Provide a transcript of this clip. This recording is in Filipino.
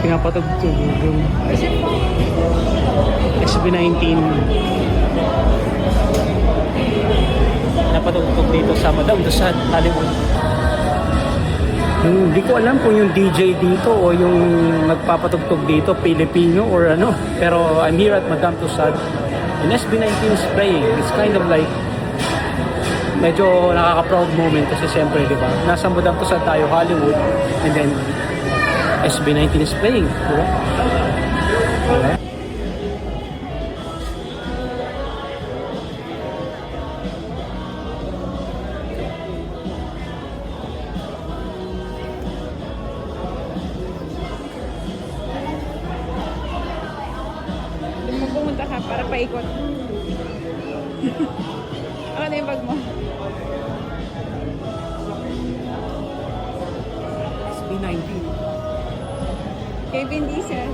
Pinapatugtog yung SB19. Napatugtog dito sa Madame Tussauds, Hollywood. Hindi ko alam kung yung DJ dito o yung nagpapatugtog dito Filipino or ano, pero I'm here at Madame Tussauds and SB19 is playing. It's kind of like medyo nakaka-proud moment kasi siyempre, di ba, nasa Madame Tussauds tayo, Hollywood, and then SB19 is playing, di ba? Diba? Pumunta ka para paikot. Ano yung bag mo? SB19. Kay Vin Diesel.